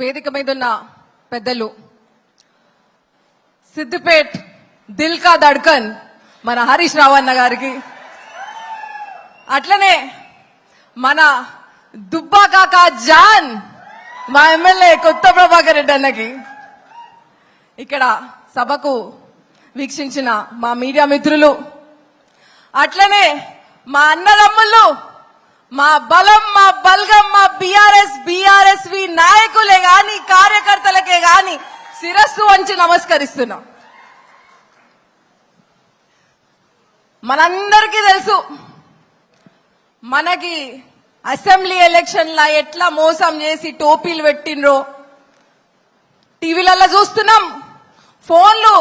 వేదిక మీద ఉన్న పెద్దలు, సిద్దిపేట్ దిల్ కా ధడ్కన్ మన హరీష్ రావు అన్న గారికి, అట్లనే మన దుబ్బా కాకా జాన్ మా ఎమ్మెల్యే కొత్త ప్రభాకర్ రెడ్డి అన్నకి, ఇక్కడ సభకు వీక్షించిన మా మీడియా మిత్రులు, అట్లనే మా అన్నదమ్ముళ్ళు, మా బలం, మా బల్గం, మా బీఆర్ఎస్వి నాయకులే గాని కార్యకర్తలకే గాని శిరస్సు వంచి నమస్కరిస్తున్నాం. మనందరికీ తెలుసు మనకి అసెంబ్లీ ఎలక్షన్ల ఎట్లా మోసం చేసి టోపీలు పెట్టినరో టీవీలలో చూస్తున్నాం. ఫోన్లు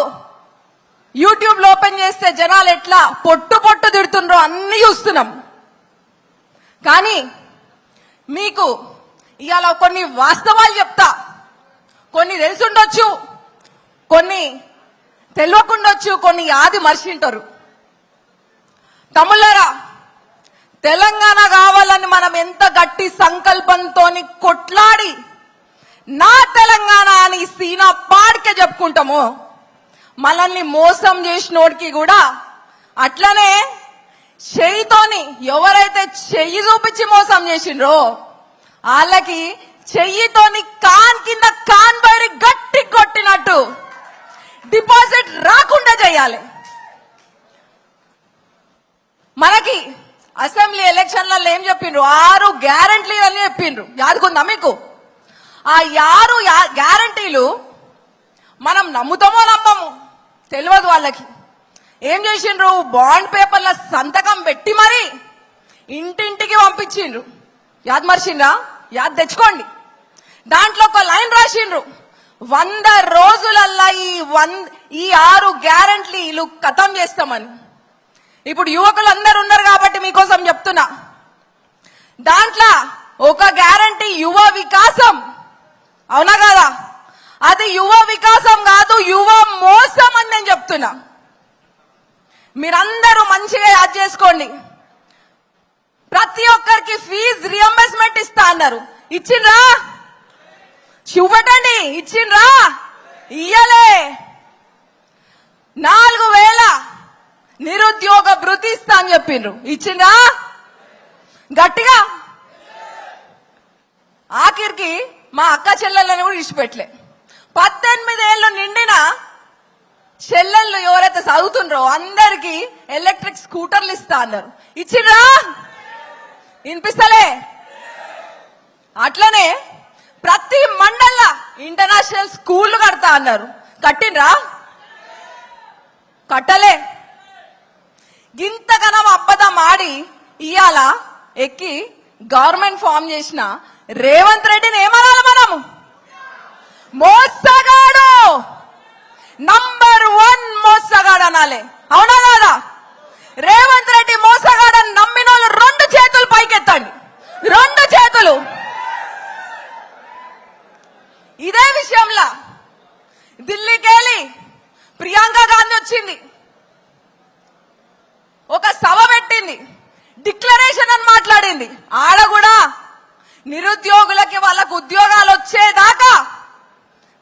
యూట్యూబ్ లో ఓపెన్ చేస్తే జనాలు ఎట్లా పొట్టు పొట్టు తిడుతుండ్రో అన్ని చూస్తున్నాం. కానీ మీకు ఇవాళ కొన్ని వాస్తవాలు చెప్తా. కొన్ని తెలుసుండొచ్చు, కొన్ని తెలియకుండొచ్చు, కొన్ని యాది మర్చింటారు. తమ్ముళ్ళారా, తెలంగాణ కావాలని మనం ఎంత గట్టి సంకల్పంతో కొట్లాడి నా తెలంగాణ అని సీనా పాడికే చెప్పుకుంటామో, మనల్ని మోసం చేసినోడికి కూడా అట్లనే చెయ్యితోని ఎవరైతే చెయ్యి చూపించి మోసం చేసిండ్రో వాళ్ళకి చెయ్యితోని కాన్ కింద కాన్ బయట గట్టి కొట్టినట్టు డిపాజిట్ రాకుండా చేయాలి. మనకి అసెంబ్లీ ఎలక్షన్లలో ఏం చెప్పిండ్రు? 6 గ్యారంటీలు అని చెప్పిండ్రు. యాదుకుందా మీకు? ఆ 6 గ్యారంటీలు మనం నమ్ముతామో నమ్మము తెలియదు. వాళ్ళకి ఏం చేసిండ్రు? బాండ్ పేపర్ల సంతకం పెట్టి మరి ఇంటింటికి పంపించిండ్రు. యాద్ మర్చిండ్రా? యాద్ తెచ్చుకోండి. దాంట్లో ఒక లైన్ రాసిండ్రు, 100 రోజులల్లా ఈ 6 గ్యారంటీలు ఖతం చేస్తామని. ఇప్పుడు యువకులు అందరు ఉన్నారు కాబట్టి మీకోసం చెప్తున్నా. దాంట్లో ఒక గ్యారంటీ యువ వికాసం, అవునా కదా? అది యువ వికాసం కాదు, యువ మోసం అని నేను చెప్తున్నా. మీరందరూ మంచిగా యాద్ చేసుకోండి. ప్రతి ఒక్కరికి ఫీజు రియంబర్స్మెంట్ ఇస్తా అన్నారు. ఇచ్చిండ్రా? చూపెట్టండి. ఇచ్చిండ్రా? ఇయ్యలే. 4000 నిరుద్యోగ భృతి ఇస్తా అని చెప్పిండ్రు. ఇచ్చిండ్రా? గట్టిగా. ఆఖరికి మా అక్క చెల్లెళ్ళని కూడా ఇచ్చిపెట్టలే. 18 ఏళ్ళు నిండిన చెల్లెళ్ళు ఎవరైతే చదువుతుండ్రో అందరికి ఎలక్ట్రిక్ స్కూటర్లు ఇస్తా అన్నారు. ఇచ్చిండ్రా? వినిపిస్తలే. అట్లనే ప్రతి మండల ఇంటర్నేషనల్ స్కూల్ కడతా అన్నారు. కట్టిండ్రా? కట్టలే. గింతకనం అబద్ధం ఆడి ఇవాళ ఎక్కి గవర్నమెంట్ ఫామ్ చేసిన రేవంత్ రెడ్డిని ఏమనాలి మనము? మోసగాడు, నంబర్ 1 మోసగాడు అనాలి. అవునా కాదా? రేవంత్ రెడ్డి మోసగాడని నమ్మిన వాళ్ళు 2 చేతులు పైకెత్తండి. 2 చేతులు. ఇదే విషయంలో ఢిల్లీకి వెళ్ళి ప్రియాంక గాంధీ వచ్చింది, ఒక సభ పెట్టింది, డిక్లరేషన్ అని మాట్లాడింది. ఆడ కూడా నిరుద్యోగులకి వాళ్ళకు ఉద్యోగాలు వచ్చేదాకా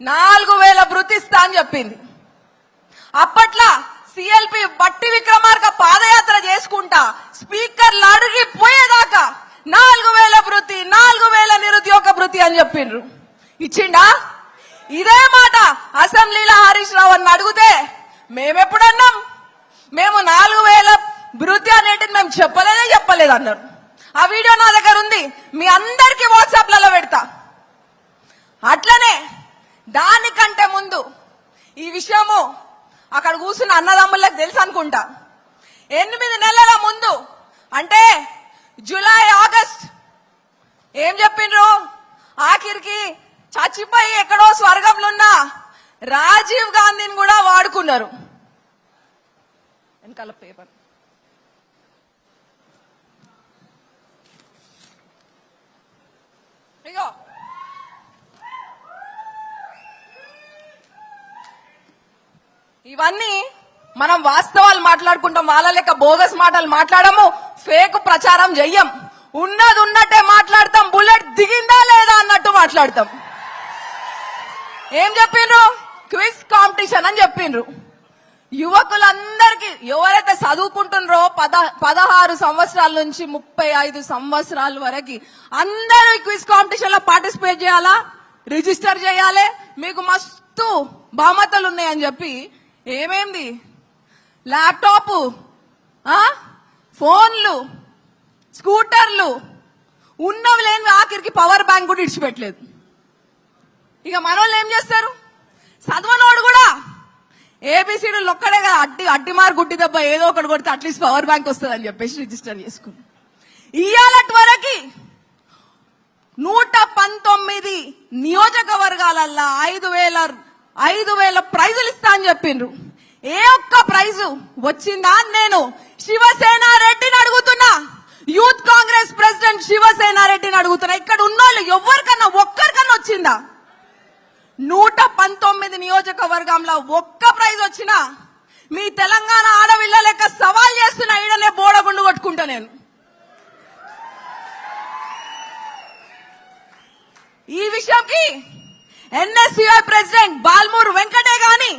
4000 భృతి ఇస్తా అని చెప్పింది. అప్పట్లో సిఎల్పి బట్టి విక్రమార్క పాదయాత్ర చేసుకుంటా స్పీకర్లు అడిగిపోయేదాకా 4000 భృతి, 4000 నిరుద్యోగ భృతి అని చెప్పిండ్రు. ఇచ్చిండా? ఇదే మాట అసెంబ్లీలో హరీష్ రావు అని అడిగితే మేమెప్పుడన్నాం? మేము 4000 భృతి అనేటిది మేము చెప్పలేదు అన్నారు. ఆ వీడియో నా దగ్గర ఉంది, మీ అందరికీ వాట్సాప్లలో పెడతా. అట్లనే దానికంటే ముందు ఈ విషయము అక్కడ కూర్చున్న అన్నదమ్ములకు తెలుసు అనుకుంటా. 8 నెలల ముందు అంటే జూలై, ఆగస్ట్ ఏం చెప్పిండ్రు? ఆఖరికి చచ్చిపోయి ఎక్కడో స్వర్గంలో ఉన్న రాజీవ్ గాంధీని కూడా వాడుకున్నారు. వెనకాల పేపర్ అయ్యో, ఇవన్నీ మనం వాస్తవాలు మాట్లాడుకుంటాం. వాళ్ళ లెక్క బోగస్ మాటలు మాట్లాడము, ఫేక్ ప్రచారం చెయ్యం. ఉన్నది ఉన్నట్టే మాట్లాడతాం. బుల్లెట్ దిగిందా లేదా అన్నట్టు మాట్లాడతాం. ఏం చెప్పిండ్రు? క్విజ్ కాంపిటీషన్ అని చెప్పిండ్రు. యువకులందరికీ ఎవరైతే చదువుకుంటున్నారో 16 సంవత్సరాల నుంచి 35 సంవత్సరాల వరకు అందరూ క్విజ్ కాంపిటీషన్ లో పార్టిసిపేట్ చేయాలా, రిజిస్టర్ చేయాలి, మీకు మస్తు బహుమతులు ఉన్నాయని చెప్పి ఏమేంది ల్యాప్టాప్, ఫోన్లు, స్కూటర్లు ఉన్నవి లేని ఆఖరికి పవర్ బ్యాంక్ కూడా ఇడిచిపెట్టలేదు. ఇక మనోళ్ళు ఏం చేస్తారు? చదవనోడు కూడా ఏబిసిడీలు ఒక్కడే కదా, అడ్డి మార్ గుడ్డి దెబ్బ ఏదో ఒకటి కొడితే అట్లీస్ట్ పవర్ బ్యాంక్ వస్తుంది అని చెప్పేసి రిజిస్టర్ చేసుకుని ఇయ్యాలటి వరకు 119 నియోజకవర్గాలల్లో 5,000 ప్రైజులు ఇస్తా అని చెప్పిండ్రు. ఏ ఒక్క ప్రైజు వచ్చిందా? నేను శివసేన రెడ్డిని అడుగుతున్నా, యూత్ కాంగ్రెస్ ప్రెసిడెంట్ శివసేన రెడ్డిని అడుగుతున్నా, ఇక్కడ ఉన్నోళ్ళు ఎవరికన్నా ఒక్కరికన్నా వచ్చిందా? 119 నియోజకవర్గంలో ఒక్క ప్రైజ్ వచ్చినా మీ తెలంగాణ ఆడవిళ్ళ లెక్క సవాల్ చేస్తున్నా, ఈడనే బోడగుండు కొట్టుకుంటా నేను. ఈ విషయంకి ఎన్ఎస్యుఐ ప్రెసిడెంట్ బాల్మూర్ వెంకటే గాని,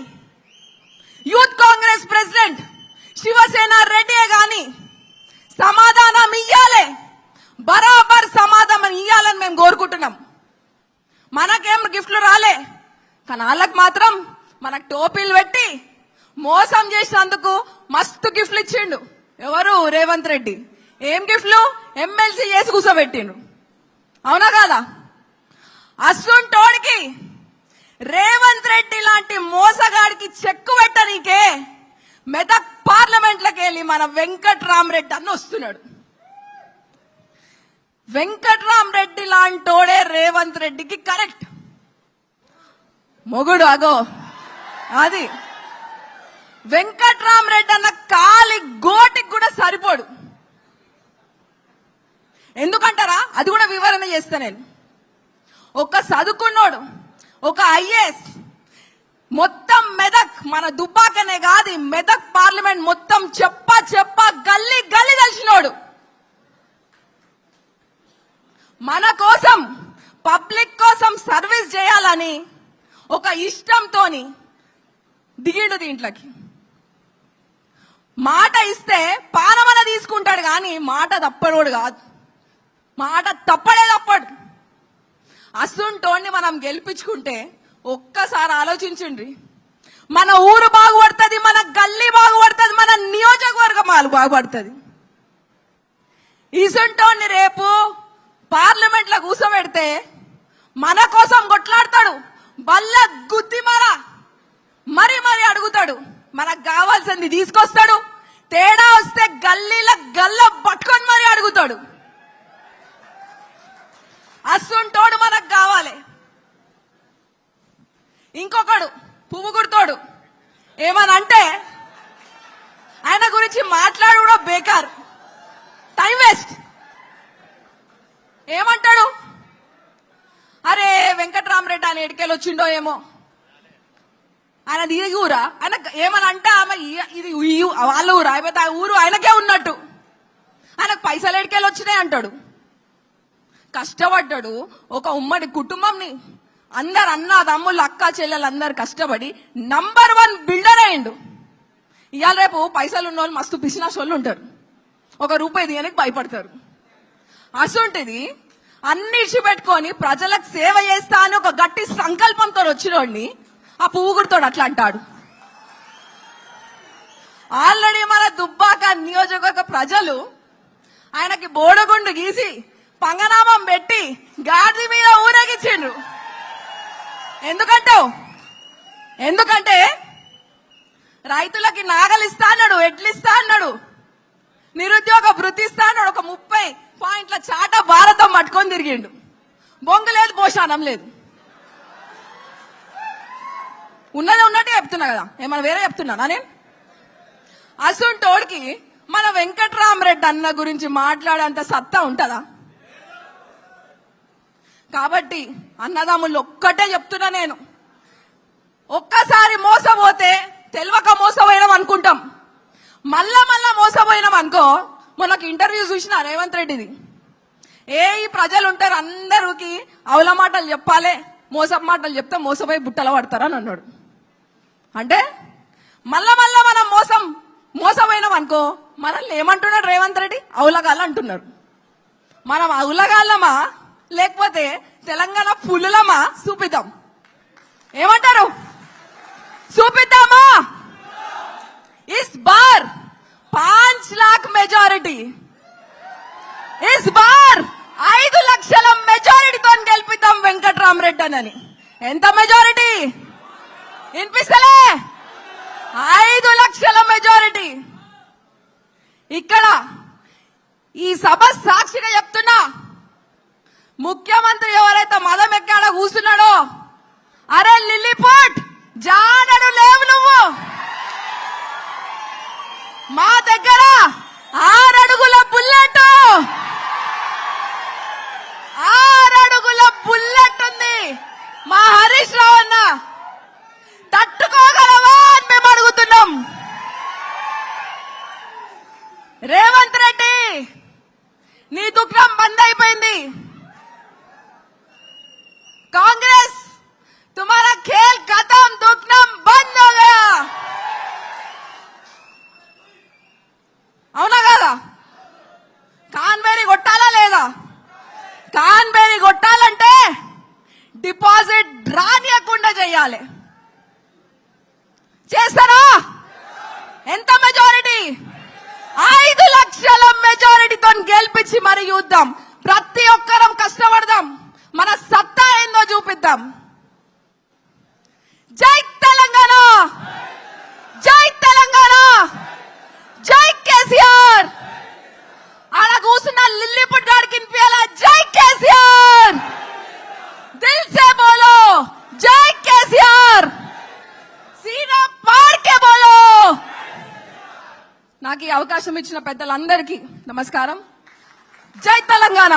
యూత్ కాంగ్రెస్ ప్రెసిడెంట్ శివసేన రెడ్డి గాని సమాధానం ఇయ్యాలి, బరాబర్ సమాధానం ఇయ్యాలని మేము కోరుకుంటున్నాం. మనకేం గిఫ్ట్లు రాలే, కానీ వాళ్ళకి మాత్రం మనకు టోపీలు పెట్టి మోసం చేసినందుకు మస్తు గిఫ్ట్లు ఇచ్చిండు. ఎవరు? రేవంత్ రెడ్డి. ఏం గిఫ్ట్లు? ఎమ్మెల్సీ చేసి కూర్చోబెట్టిండు. అవునా కాదా? అస్సుంటోడికి రేవంత్ రెడ్డి లాంటి మోసగాడికి చెక్కు పెట్టనీకే మెదక్ పార్లమెంట్లోకి వెళ్ళి మన వెంకట్రామరెడ్డి అన్న వస్తున్నాడు. వెంకట్రామరెడ్డి లాంటోడే రేవంత్ రెడ్డికి కరెక్ట్ మొగుడు. అగో అది వెంకట్రామరెడ్డి అన్న కాలి గోటికి కూడా సరిపోడు. ఎందుకంటారా? అది కూడా వివరణ చేస్తా నేను. ఒక చదువుకున్నోడు, ఒక ఐఏఎస్ మొత్తం మెదక్, మన దుబ్బాకనే కాదు మెదక్ పార్లమెంట్ మొత్తం చెప్ప గల్లీ గల్లీ కలిసినోడు, మన కోసం పబ్లిక్ కోసం సర్వీస్ చేయాలని ఒక ఇష్టంతోని దిగిండు దీంట్లోకి. మాట ఇస్తే పానమన తీసుకుంటాడు కానీ మాట తప్పడోడు కాదు, మాట తప్పడే తప్పడు. అసుంటోడిని మనం గెలిపించుకుంటే ఒక్కసారి ఆలోచించండి, మన ఊరు బాగుపడుతుంది, మన గల్లీ బాగుపడుతుంది, మన నియోజకవర్గం బాగుపడుతుంది. ఇసుంటోడిని రేపు పార్లమెంట్ లో కూర్చోబెడితే మన కోసం కొట్లాడతాడు, బల్ల గుద్ది మరి అడుగుతాడు, మనకు కావాల్సింది తీసుకొస్తాడు, తేడా వస్తే గల్లీల గల్ల పట్టుకొని మరి అడుగుతాడు. అస్సుంటోడు మనకు కావాలి. ఇంకొకడు పువ్వు గుర్తోడు ఏమనంటే ఆయన గురించి మాట్లాడు కూడా బేకార్, టైం వేస్ట్. ఏమంటాడు? అరే వెంకట్రామరెడ్డి ఆయన ఎడికెళ్ళి వచ్చిండో ఏమో, ఆయన ఇది ఊరా, ఆయన ఏమనంటే ఆమె ఇది వాళ్ళ ఊరా, అయిపోతే ఆ ఊరు ఆయనకే ఉన్నట్టు, ఆయనకు పైసలు ఎడికెళ్ళి వచ్చినాయి అంటాడు. కష్టపడ్డాడు, ఒక ఉమ్మడి కుటుంబంని అందరు అన్న తమ్ముళ్ళు అక్క చెల్లెలు అందరు కష్టపడి నంబర్ 1 బిల్డర్ అయ్యిండు. ఇవాళ రేపు పైసలు ఉన్న వాళ్ళు మస్తు పిసినాస్ వాళ్ళు ఉంటారు, ₹1 తీయడానికి భయపడతారు. అసంటిది అన్ని ఇచ్చిపెట్టుకొని ప్రజలకు సేవ చేస్తా అని ఒక గట్టి సంకల్పంతో వచ్చినోడిని ఆ పువ్వు గుర్తోడు అట్లా అంటాడు. ఆల్రెడీ మన దుబ్బాక నియోజకవర్గ ప్రజలు ఆయనకి బోడగుండు గీసి పంగనామం పెట్టి గాడి మీద ఊరేగించిండ్రు. ఎందుకంటే రైతులకి నాగలు ఇస్తా అన్నాడు, ఎడ్లు ఇస్తా అన్నాడు, నిరుద్యోగ భృతి ఇస్తా అన్నాడు, ఒక 30 పాయింట్ల చాట భారతం పట్టుకొని తిరిగిండు. బొంగు లేదు, పోషానం లేదు, ఉన్నదే ఉన్నట్టు చెప్తున్నా కదా, ఏమన్నా వేరే చెప్తున్నానా నేను? అసుంటోడికి మన వెంకట్రామరెడ్డి అన్న గురించి మాట్లాడేంత సత్తా ఉంటుందా? కాబట్టి అన్నదమ్ముళ్ళు ఒక్కటే చెప్తున్నా నేను, ఒక్కసారి మోసపోతే తెలియక మోసపోయినాం అనుకుంటాం, మళ్ళా మోసపోయినాం అనుకో. మనకు ఇంటర్వ్యూ చూసిన రేవంత్ రెడ్డిది, ఈ ప్రజలు ఉంటారు అందరికి అవల మాటలు చెప్పాలి, మోసం మాటలు చెప్తే మోసపోయి బుట్టలు పడతారని అన్నాడు. అంటే మళ్ళా మనం మోసపోయినాం అనుకో, మనల్ని ఏమంటున్నాడు రేవంత్ రెడ్డి? అవులగాళ్ళు అంటున్నారు. మనం అవులగాళ్ళమా లేకపోతే తెలంగాణ పులులమా? చూపిద్దాం. ఏమంటారు? చూపిద్దామా? ఇస్ బార్ 5 लाख మెజారిటీ, ఇస్ బార్ 5 లక్షల మెజారిటీతో గెలిపిద్దాం వెంకట్రామరెడ్డి అని. ఎంత మెజారిటీ వినిపిస్తలే? 5 లక్షల మెజారిటీ. ఇక్కడ ఈ సభ సాక్షిగా చెప్తున్నా, ముఖ్యమంత్రి ఎవరైతే మదం ఎక్కాడ కూర్చున్నాడో, అరే లిల్లీపుట్ జానడు లేవు నువ్వు. మా దగ్గర 6 అడుగుల బుల్లెట్, 6 అడుగుల బుల్లెట్ ఉంది. మా హరీష్ రావు అన్న తట్టుకోగలవా అని మేము అడుగుతున్నాం. రేవంత్ రెడ్డి నీ దుఃఖం బంద్ అయిపోయింది. కాంగ్రెస్ तुम्हारा खेल खत्म, दुखनम बंद हो गया. అవునా కదా? కాన్బేరీ కొట్టాలా లేదా? కాన్బేరీ కొట్టాలంటే డిపాజిట్ రానియకుండా చేయాలి. చేస్తారా? ఎంత మెజారిటీ? 5 లక్షల మెజారిటీతో గెలిపించి మరి చూద్దాం. ప్రతి ఒక్కరం కష్టపడదాం, మన సత్తా ఏందో చూపిద్దాం. జై తెలంగాణ, జై తెలంగాణ, జై కేసీఆర్. ఆడ కూర్చున్న లిల్లీపుట్ గారికి వినిపించాలా? జై కేసీఆర్. దిల్ సే బోలో జై కేసీఆర్, సీనా పార్ కే బోలో. నాకు ఈ అవకాశం ఇచ్చిన పెద్దలందరికీ నమస్కారం. జై తెలంగాణ.